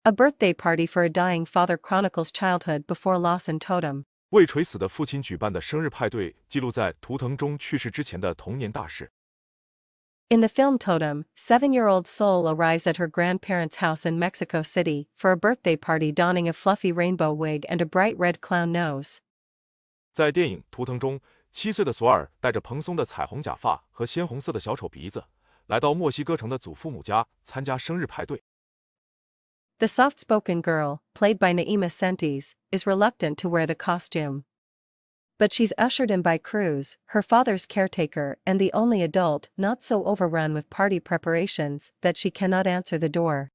A birthday party for a dying father chronicles childhood before loss in Tótem. 为垂死的父亲举办的生日派对，记录在图腾中去世之前的童年大事。In the film Tótem, 7-year-old Sol arrives at her grandparents' house in Mexico City for a birthday party donning a fluffy rainbow wig and a bright red clown nose. 在电影《图腾》中，7岁的索尔戴着蓬松的彩虹假发和鲜红色的小丑鼻子，来到墨西哥城的祖父母家参加生日派对。The soft-spoken girl, played by Naima Sentes, is reluctant to wear the costume. But she's ushered in by Cruz, her father's caretaker and the only adult not so overrun with party preparations that she cannot answer the door.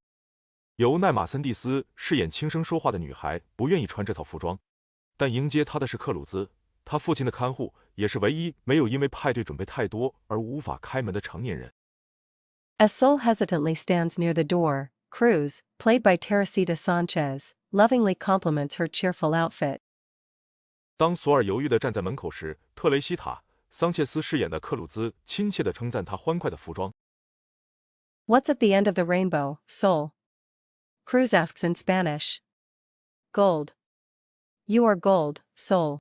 由奈玛森蒂斯饰演轻声说话的女孩不愿意穿这套服装，但迎接她的是克鲁兹，她父亲的看护，也是唯一没有因为派对准备太多而无法开门的成年人。As Sol hesitantly stands near the door, Cruz, played by Teresita Sanchez, lovingly compliments her cheerful outfit. 当索尔犹豫地站在门口时，特雷西塔·桑切斯饰演的克鲁兹亲切地称赞她欢快的服装。What's at the end of the rainbow, Sol? Cruz asks in Spanish. Gold. You are gold, Sol.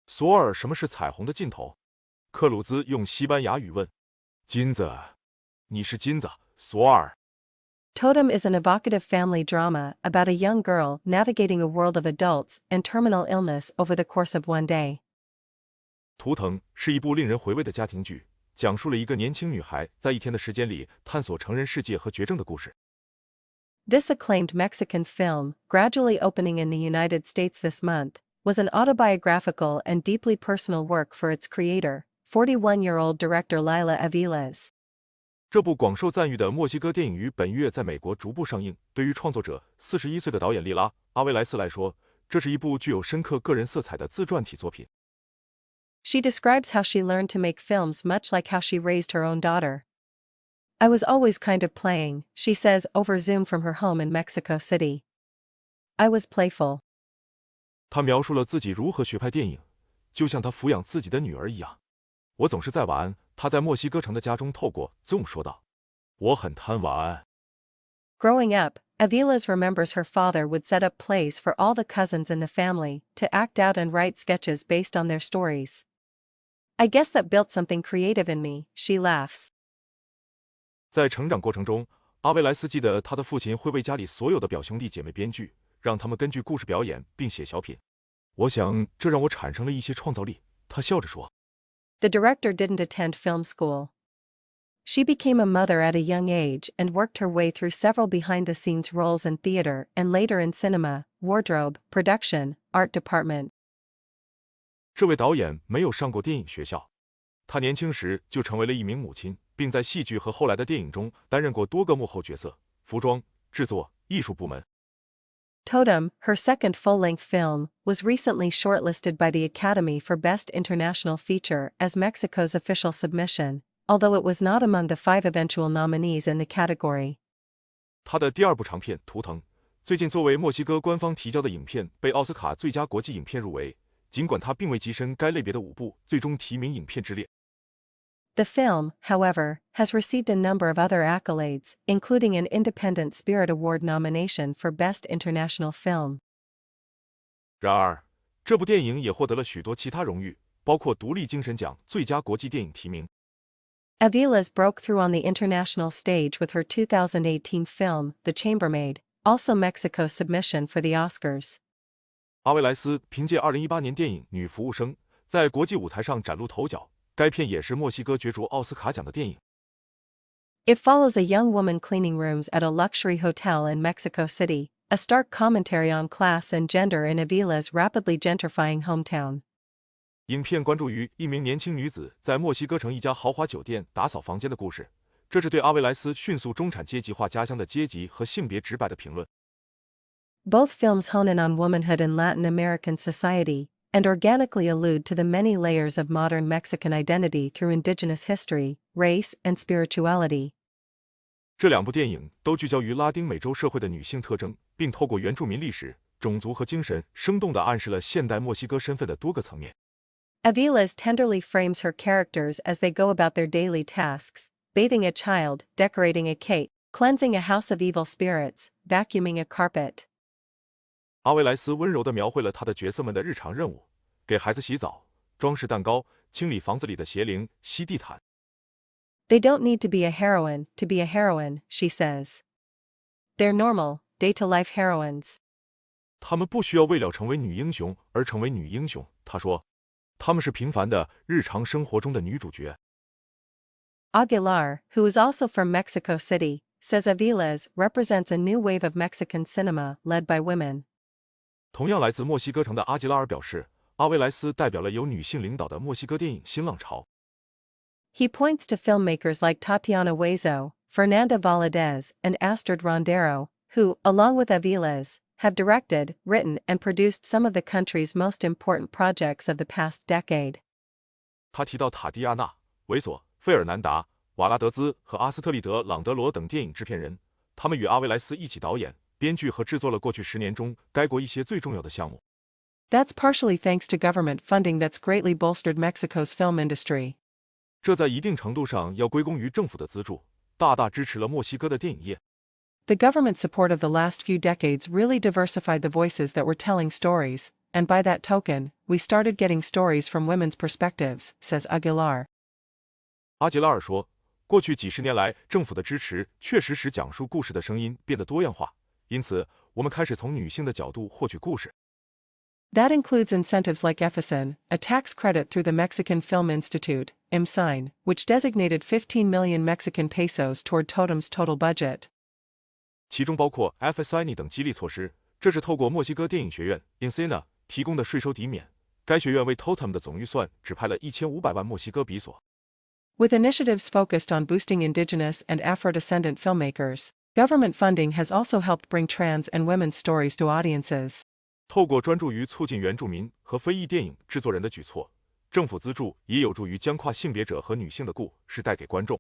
索尔，什么是彩虹的尽头？克鲁兹用西班牙语问。金子，你是金子，索尔。Tótem is an evocative family drama about a young girl navigating a world of adults and terminal illness over the course of one day. 图腾是一部令人回味的家庭剧，讲述了一个年轻女孩在一天的时间里探索成人世界和绝症的故事。This acclaimed Mexican film, gradually opening in the United States this month, was an autobiographical and deeply personal work for its creator, 41-year-old director Lila Aviles. 这部广受赞誉的墨西哥电影于本月在美国逐步上映。对于创作者41岁的导演莉拉·阿维莱斯来说，这是一部具有深刻个人色彩的自传体作品。She describes how she learned to make films much like how she raised her own daughter. I was always kind of playing, she says over Zoom from her home in Mexico City. I was playful. 她描述了自己如何学拍电影，就像她抚养自己的女儿一样。我总是在玩。她在墨西哥城的家中透过 Zoom 说道：“我很贪玩。” Growing up, Aviles remembers her father would set up plays for all the cousins in the family to act out and write sketches based on their stories. I guess that built something creative in me, she laughs. 在成长过程中，阿维莱斯记得他的父亲会为家里所有的表兄弟姐妹编剧，让他们根据故事表演并写小品。我想这让我产生了一些创造力。他笑着说。The director didn't attend film school. She became a mother at a young age and worked her way through several behind-the-scenes roles in theater and later in cinema, wardrobe, production, art department. 这位导演没有上过电影学校，他年轻时就成为了一名母亲，并在戏剧和后来的电影中担任过多个幕后角色，服装、制作、艺术部门。Tótem, her second full-length film, was recently shortlisted by the Academy for Best International Feature as Mexico's official submission, although it was not among the 5 eventual nominees in the category. 他的第二部长片《图腾》最近作为墨西哥官方提交的影片被奥斯卡最佳国际影片入围，尽管他并未跻身该类别的5部最终提名影片之列。The film, however, has received a number of other accolades, including an Independent Spirit Award nomination for Best International Film. 然而，这部电影也获得了许多其他荣誉，包括独立精神奖最佳国际电影提名。Aviles broke through on the international stage with her 2018 film, The Chambermaid, also Mexico's submission for the Oscars. 阿维莱斯凭借2018年电影《女服务生》在国际舞台上崭露头角。该片也是墨西哥角逐奥斯卡奖的电影。It follows a young woman cleaning rooms at a luxury hotel in Mexico City, a stark commentary on class and gender in Aviles' rapidly gentrifying hometown. 影片关注于一名年轻女子在墨西哥城一家豪华酒店打扫房间的故事，这是对阿维莱斯迅速中产阶级化家乡的阶级和性别直白的评论。Both films hone in on womanhood in Latin American society, and organically allude to the many layers of modern Mexican identity through indigenous history, race, and spirituality. 这两部电影都聚焦于拉丁美洲社会的女性特征，并透过原住民历史、种族和精神，生动地暗示了现代墨西哥身份的多个层面。Aviles tenderly frames her characters as they go about their daily tasks, bathing a child, decorating a cake, cleansing a house of evil spirits, vacuuming a carpet. 阿维莱斯温柔地描绘了他的角色们的日常任务：给孩子洗澡、装饰蛋糕、清理房子里的邪灵、吸地毯。They don't need to be a heroine to be a heroine, she says. They're normal, day-to-life heroines. 他们不需要为了成为女英雄而成为女英雄，他说，他们是平凡的日常生活中的女主角。Aguilar, who is also from Mexico City, says Aviles represents a new wave of Mexican cinema led by women. 同样来自墨西哥城的阿吉拉尔表示，阿维莱斯代表了由女性领导的墨西哥电影新浪潮。He points to filmmakers like Tatiana Hueso, Fernanda Valadez, and Astrid Rondero, who, along with Aviles, have directed, written, and produced some of the country's most important projects of the past decade. 他提到塔蒂亚娜、维索、费尔南达、瓦拉德兹和阿斯特利德·朗德罗等电影制片人，他们与阿维莱斯一起导演、编剧和制作了过去10年中该国一些最重要的项目。That's partially thanks to government funding that's greatly bolstered Mexico's film industry. 这在一定程度上要归功于政府的资助，大大支持了墨西哥的电影业。The government support of the last few decades really diversified the voices that were telling stories, and by that token, we started getting stories from women's perspectives, says Aguilar. 阿吉拉尔说，过去几十年来，政府的支持确实使讲述故事的声音变得多样化，因此，我们开始从女性的角度获取故事。That includes incentives like EFESIN, a tax credit through the Mexican Film Institute, IMCINE, which designated 15 million Mexican pesos toward Tótem's total budget. 其中包括 FSINE 等激励措施，这是透过墨西哥电影学院 IMCINE 提供的税收抵免。该学院为 Tótem 的总预算指派了1500万墨西哥比索。With initiatives focused on boosting indigenous and Afro-descendant filmmakers, government funding has also helped bring trans and women's stories to audiences. 透过专注于促进原住民和非裔电影制作人的举措，政府资助也有助于将跨性别者和女性的故事带给观众。